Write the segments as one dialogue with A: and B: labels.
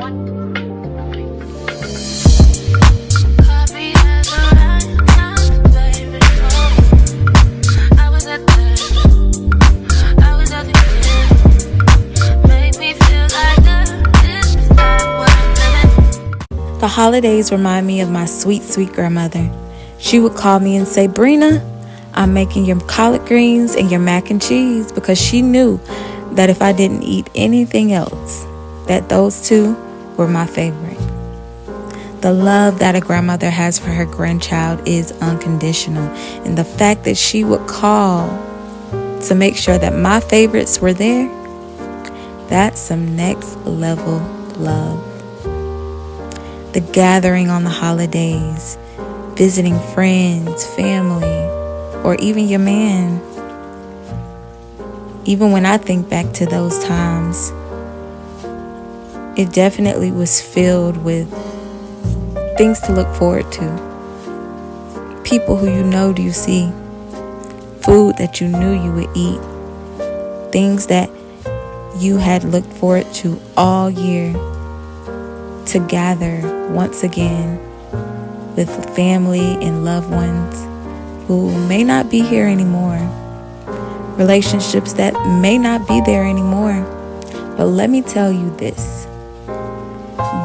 A: The holidays remind me of my sweet, sweet grandmother. She would call me and say, "Brina, I'm making your collard greens and your mac and cheese," because she knew that if I didn't eat anything else, that those two were my favorite. The love that a grandmother has for her grandchild is unconditional. And the fact that she would call to make sure that my favorites were there, that's some next level love. The gathering on the holidays, visiting friends, family, or even your man. Even when I think back to those times, it definitely was filled with things to look forward to. People who you see. Food that you knew you would eat. Things that you had looked forward to all year, to gather once again with family and loved ones who may not be here anymore. Relationships that may not be there anymore. But let me tell you this.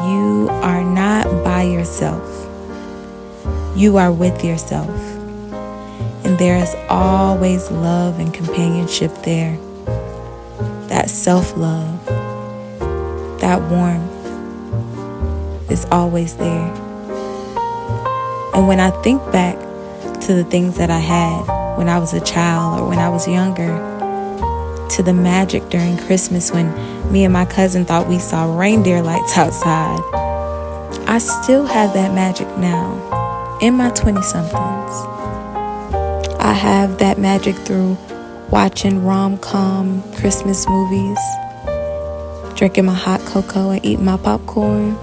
A: You are not by yourself. You are with yourself. And there is always love and companionship there. That self-love, that warmth is always there. And when I think back to the things that I had when I was a child or when I was younger, to the magic during Christmas when me and my cousin thought we saw reindeer lights outside, I still have that magic now in my 20-somethings. I have that magic through watching rom-com Christmas movies, drinking my hot cocoa and eating my popcorn.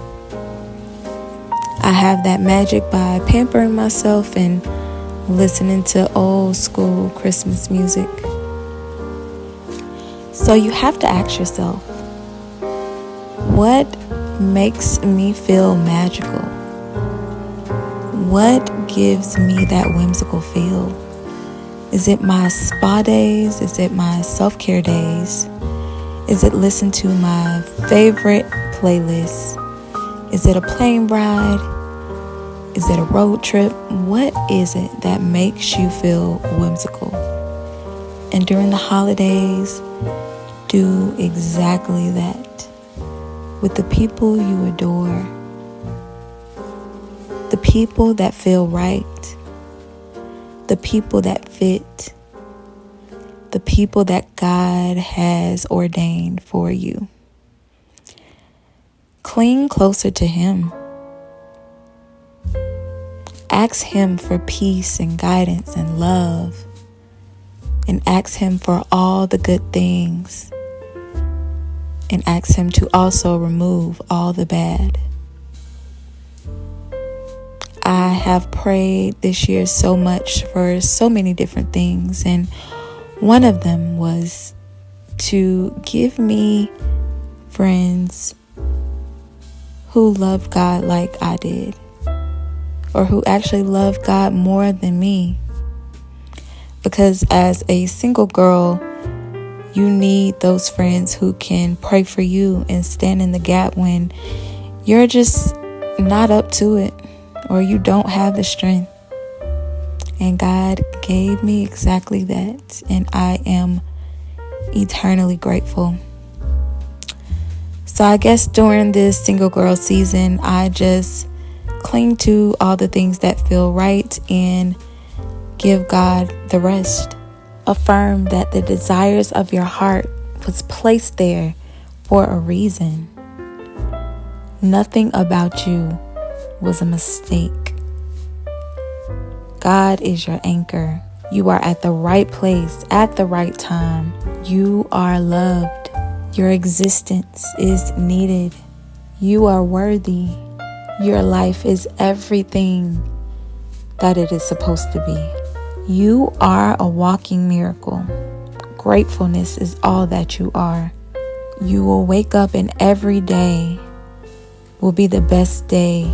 A: I have that magic by pampering myself and listening to old school Christmas music. So you have to ask yourself, what makes me feel magical? What gives me that whimsical feel? Is it my spa days? Is it my self-care days? Is it listen to my favorite playlist? Is it a plane ride? Is it a road trip? What is it that makes you feel whimsical? And during the holidays, do exactly that with the people you adore, the people that feel right, the people that fit, the people that God has ordained for you. Cling closer to Him. Ask Him for peace and guidance and love. And ask Him for all the good things. And ask Him to also remove all the bad. I have prayed this year so much for so many different things. And one of them was to give me friends who loved God like I did. Or who actually loved God more than me. Because as a single girl, you need those friends who can pray for you and stand in the gap when you're just not up to it or you don't have the strength. And God gave me exactly that. And I am eternally grateful. So I guess during this single girl season, I just cling to all the things that feel right and give God the rest. Affirm that the desires of your heart was placed there for a reason. Nothing about you was a mistake. God is your anchor. You are at the right place at the right time. You are loved. Your existence is needed. You are worthy. Your life is everything that it is supposed to be. You are a walking miracle. Gratefulness is all that you are. You will wake up in every day will be the best day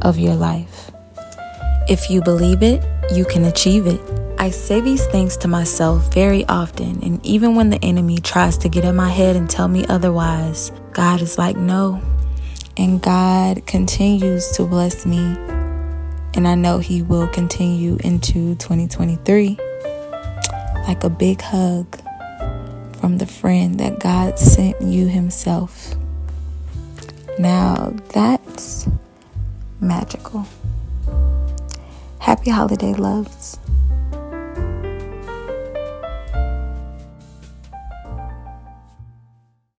A: of your life. If you believe it, you can achieve it. I say these things to myself very often, and even when the enemy tries to get in my head and tell me otherwise, God is like, no. And God continues to bless me, and I know He will continue into 2023 like a big hug from the friend that God sent you Himself. Now that's magical. Happy holiday, loves.